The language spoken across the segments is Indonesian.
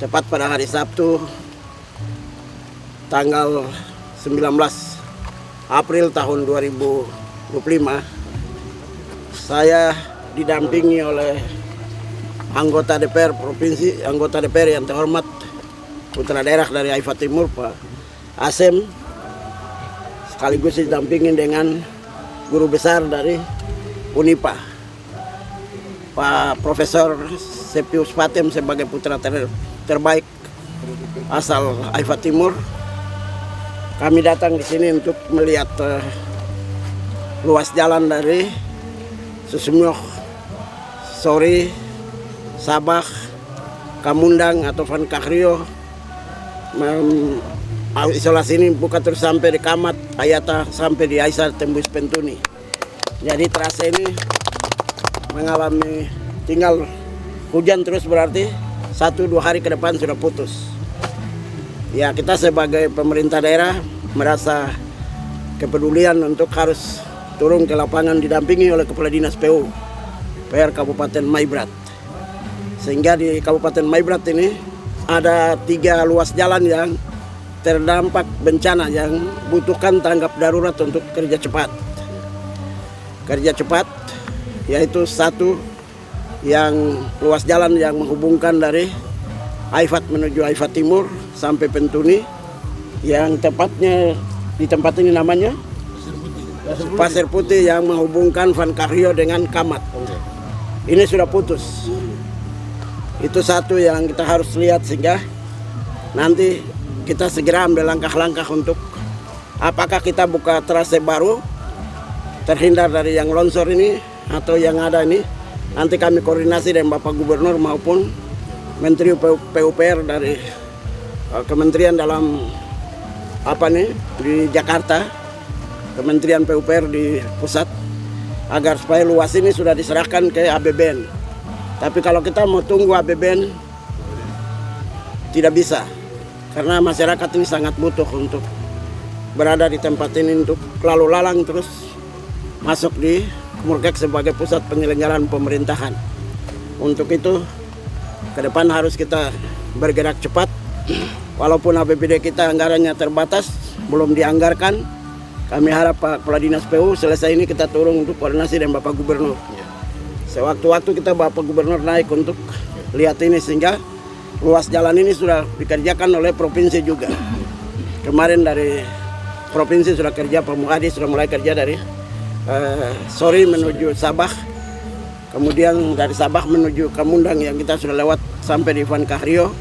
tepat pada hari Sabtu tanggal 19 April tahun 2025, saya didampingi oleh anggota DPR Provinsi, anggota DPR yang terhormat putra daerah dari Aifa Timur, Pak Asem, sekaligus didampingi dengan guru besar dari Unipa, Pak Profesor Sepius Patem sebagai putra terbaik asal Aifa Timur. Kami datang di sini untuk melihat luas jalan dari Susumyoh, Sori, Sabah, Kamundang atau Van Kahrio, isolasi ini buka terus sampai di Kamat, Ayata sampai di Aisa tembus Pentuni. Jadi terasa ini mengalami tinggal hujan terus, berarti 1-2 hari ke depan sudah putus. Ya, kita sebagai pemerintah daerah merasa kepedulian untuk harus turun ke lapangan didampingi oleh Kepala Dinas PU PR Kabupaten Maibrat. Sehingga di Kabupaten Maibrat ini ada 3 luas jalan yang terdampak bencana yang butuhkan tanggap darurat untuk kerja cepat. Kerja cepat yaitu satu yang luas jalan yang menghubungkan dari Aifat menuju Aifa Timur sampai Pentuni, yang tepatnya di tempat ini namanya Pasir Putih, yang menghubungkan Van Kahrio dengan Kamat. Ini sudah putus. Itu satu yang kita harus lihat, sehingga nanti kita segera ambil langkah-langkah untuk apakah kita buka trase baru terhindar dari yang longsor ini atau yang ada ini. Nanti kami koordinasi dengan Bapak Gubernur maupun Menteri PUPR dari Kementerian dalam di Jakarta, Kementerian PUPR di pusat, agar supaya luas ini sudah diserahkan ke APBN. Tapi kalau kita mau tunggu APBN tidak bisa, karena masyarakat ini sangat butuh untuk berada di tempat ini untuk lalu lalang terus masuk di Kemurkek sebagai pusat penyelenggaraan pemerintahan. Untuk itu ke depan harus kita bergerak cepat, walaupun APBD kita anggarannya terbatas, belum dianggarkan. Kami harap Pak Kepala Dinas PU selesai ini kita turun untuk koordinasi dengan Bapak Gubernur. Sewaktu-waktu kita Bapak Gubernur naik untuk lihat ini, sehingga luas jalan ini sudah dikerjakan oleh provinsi juga. Kemarin dari provinsi sudah kerja, Pak Muhadi sudah mulai kerja dari Sori menuju Sabah. Kemudian dari Sabah menuju Kamundang yang kita sudah lewat sampai di Van Kahrio.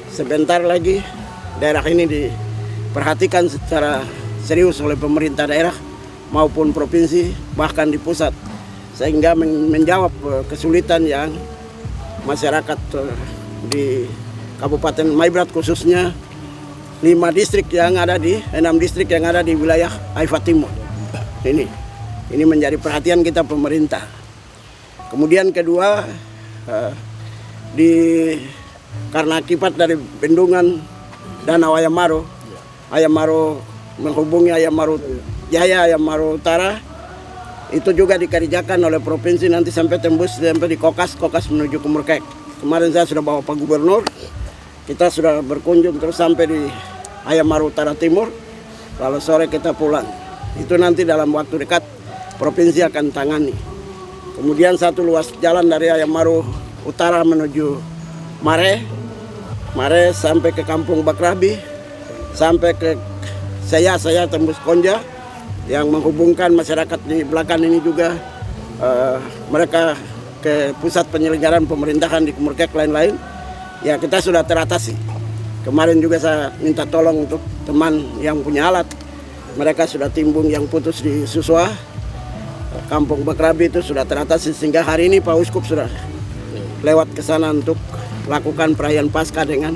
Sebentar lagi daerah ini diperhatikan secara serius oleh pemerintah daerah maupun provinsi, bahkan di pusat, sehingga menjawab kesulitan yang masyarakat di Kabupaten Maibrat, khususnya 6 distrik yang ada di wilayah Aifa Timur. Ini menjadi perhatian kita pemerintah. Kemudian kedua, karena akibat dari bendungan Danau Ayamaro menghubungi Ayamaro Jaya, Ayamaro Utara, itu juga dikerjakan oleh provinsi nanti sampai tembus sampai di Kokas menuju Kemurkek. Kemarin saya sudah bawa Pak Gubernur, kita sudah berkunjung terus sampai di Ayamaro Utara Timur, lalu sore kita pulang. Itu nanti dalam waktu dekat provinsi akan tangani. Kemudian satu luas jalan dari Ayamaro Utara menuju Mare sampai ke Kampung Bakrabi, sampai ke saya tembus Konja, yang menghubungkan masyarakat di belakang ini juga mereka ke pusat penyelenggaraan pemerintahan di Kemurkek lain-lain. Ya, kita sudah teratasi. Kemarin juga saya minta tolong untuk teman yang punya alat, mereka sudah timbung yang putus di Suswa, Kampung Bakrabi itu sudah teratasi, sehingga hari ini Pak Uskup sudah lewat ke sana untuk lakukan perayaan Paskah dengan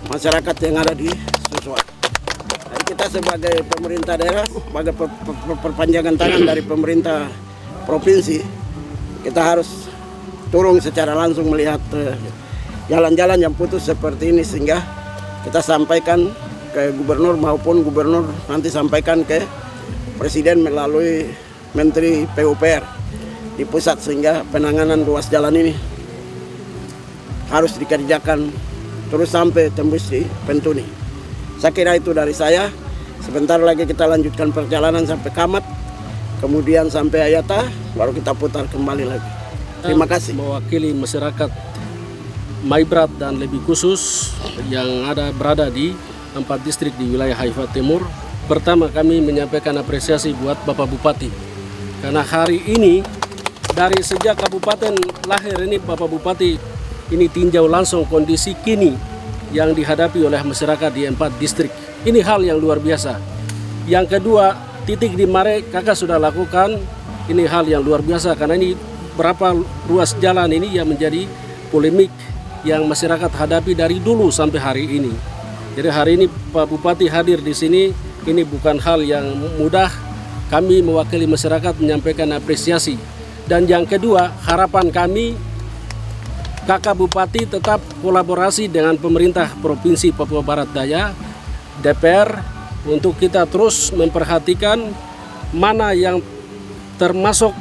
masyarakat yang ada di Suswa. Jadi kita sebagai pemerintah daerah, sebagai perpanjangan tangan dari pemerintah provinsi, kita harus turun secara langsung melihat jalan-jalan yang putus seperti ini, sehingga kita sampaikan ke gubernur maupun gubernur nanti sampaikan ke Presiden melalui Menteri PUPR di pusat, sehingga penanganan ruas jalan ini harus dikerjakan terus sampai tembus di Pentuni. Saya kira itu dari saya. Sebentar lagi kita lanjutkan perjalanan sampai Kamat, kemudian sampai Ayata, baru kita putar kembali lagi. Terima kasih. Mewakili masyarakat Maibrat dan lebih khusus yang berada di 4 distrik di wilayah Haifa Timur. Pertama, kami menyampaikan apresiasi buat Bapak Bupati, karena hari ini dari sejak kabupaten lahir ini, Bapak Bupati ini tinjau langsung kondisi kini yang dihadapi oleh masyarakat di 4 distrik. Ini hal yang luar biasa. Yang kedua, titik di Mare kakak sudah lakukan. Ini hal yang luar biasa karena ini berapa ruas jalan ini yang menjadi polemik yang masyarakat hadapi dari dulu sampai hari ini. Jadi hari ini Pak Bupati hadir di sini, ini bukan hal yang mudah. Kami mewakili masyarakat menyampaikan apresiasi. Dan yang kedua, harapan kami Kakak Bupati tetap kolaborasi dengan pemerintah Provinsi Papua Barat Daya, DPR, untuk kita terus memperhatikan mana yang termasuk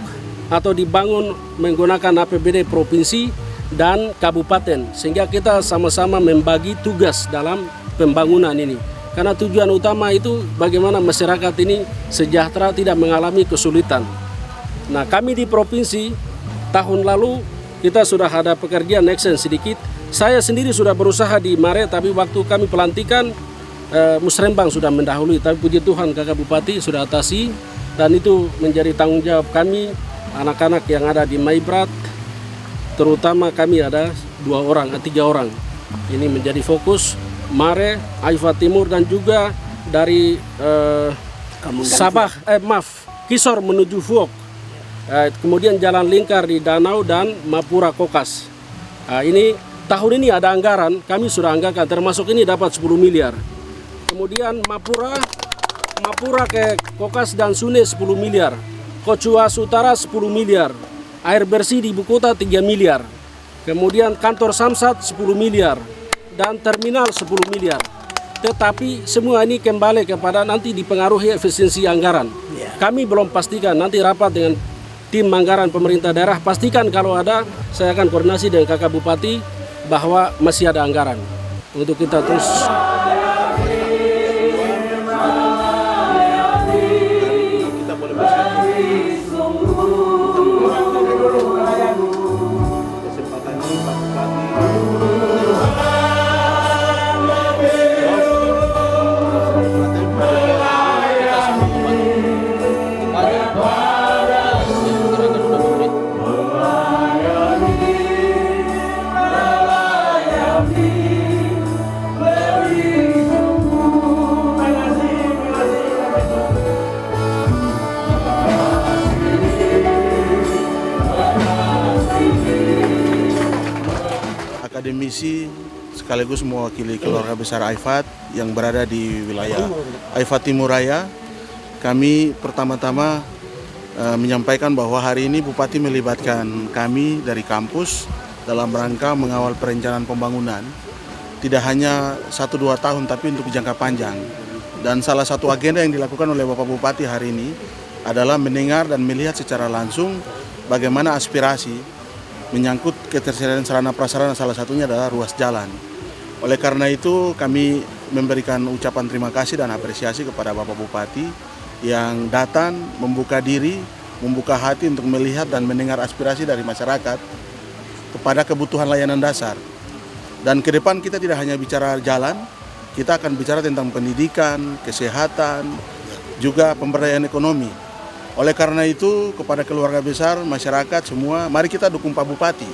atau dibangun menggunakan APBD Provinsi dan Kabupaten, sehingga kita sama-sama membagi tugas dalam pembangunan ini. Karena tujuan utama itu bagaimana masyarakat ini sejahtera, tidak mengalami kesulitan. Nah, kami di Provinsi tahun lalu kita sudah ada pekerjaan action sedikit. Saya sendiri sudah berusaha di Mare, tapi waktu kami pelantikan Musrembang sudah mendahului. Tapi puji Tuhan Kakak Bupati sudah atasi, dan itu menjadi tanggung jawab kami, anak-anak yang ada di Maibrat. Terutama kami ada 3 orang. Ini menjadi fokus Mare, Haifa Timur, dan juga dari Sabah, Kisor menuju Fuok. Kemudian jalan lingkar di Danau dan Mapura Kokas. Ini tahun ini ada anggaran, kami sudah anggarkan, termasuk ini dapat 10 miliar. Kemudian Mapura ke Kokas dan Sune 10 miliar. Kocuas Utara 10 miliar. Air bersih di ibu kota 3 miliar. Kemudian kantor Samsat 10 miliar. Dan terminal 10 miliar. Tetapi semua ini kembali kepada nanti dipengaruhi efisiensi anggaran. Kami belum pastikan, nanti rapat dengan tim anggaran pemerintah daerah, pastikan kalau ada, saya akan koordinasi dengan Kakak Bupati bahwa masih ada anggaran untuk kita terus. Akademisi sekaligus mewakili keluarga besar Aifat yang berada di wilayah Haifa Timur Raya. Kami pertama-tama menyampaikan bahwa hari ini Bupati melibatkan kami dari kampus dalam rangka mengawal perencanaan pembangunan. Tidak hanya 1-2 tahun tapi untuk jangka panjang. Dan salah satu agenda yang dilakukan oleh Bapak Bupati hari ini adalah mendengar dan melihat secara langsung bagaimana aspirasi menyangkut ketersediaan sarana prasarana, salah satunya adalah ruas jalan. Oleh karena itu kami memberikan ucapan terima kasih dan apresiasi kepada Bapak Bupati yang datang membuka diri, membuka hati untuk melihat dan mendengar aspirasi dari masyarakat kepada kebutuhan layanan dasar. Dan ke depan kita tidak hanya bicara jalan, kita akan bicara tentang pendidikan, kesehatan, juga pemberdayaan ekonomi. Oleh karena itu kepada keluarga besar, masyarakat semua, mari kita dukung Pak Bupati.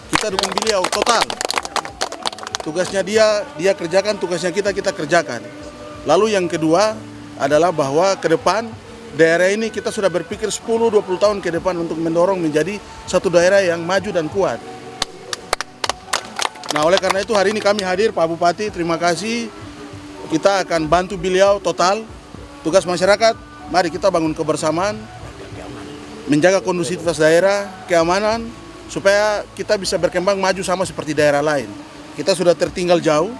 Kita dukung beliau total. Tugasnya dia kerjakan, tugasnya kita kerjakan. Lalu yang kedua adalah bahwa ke depan daerah ini kita sudah berpikir 10-20 tahun ke depan untuk mendorong menjadi satu daerah yang maju dan kuat. Nah, oleh karena itu hari ini kami hadir, Pak Bupati, terima kasih. Kita akan bantu beliau total. Tugas masyarakat, mari kita bangun kebersamaan, menjaga kondusivitas daerah, keamanan, supaya kita bisa berkembang maju sama seperti daerah lain. Kita sudah tertinggal jauh,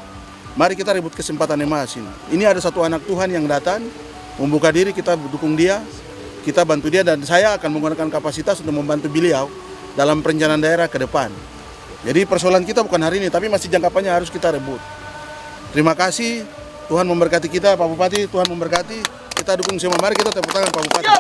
mari kita rebut kesempatan emas ini. Ini ada satu anak Tuhan yang datang, membuka diri, kita dukung dia, kita bantu dia, dan saya akan menggunakan kapasitas untuk membantu beliau dalam perencanaan daerah ke depan. Jadi persoalan kita bukan hari ini, tapi masih jangka panjang harus kita rebut. Terima kasih, Tuhan memberkati kita, Pak Bupati, Tuhan memberkati. Kita dukung semua, mari kita tepuk tangan Pak Bupati.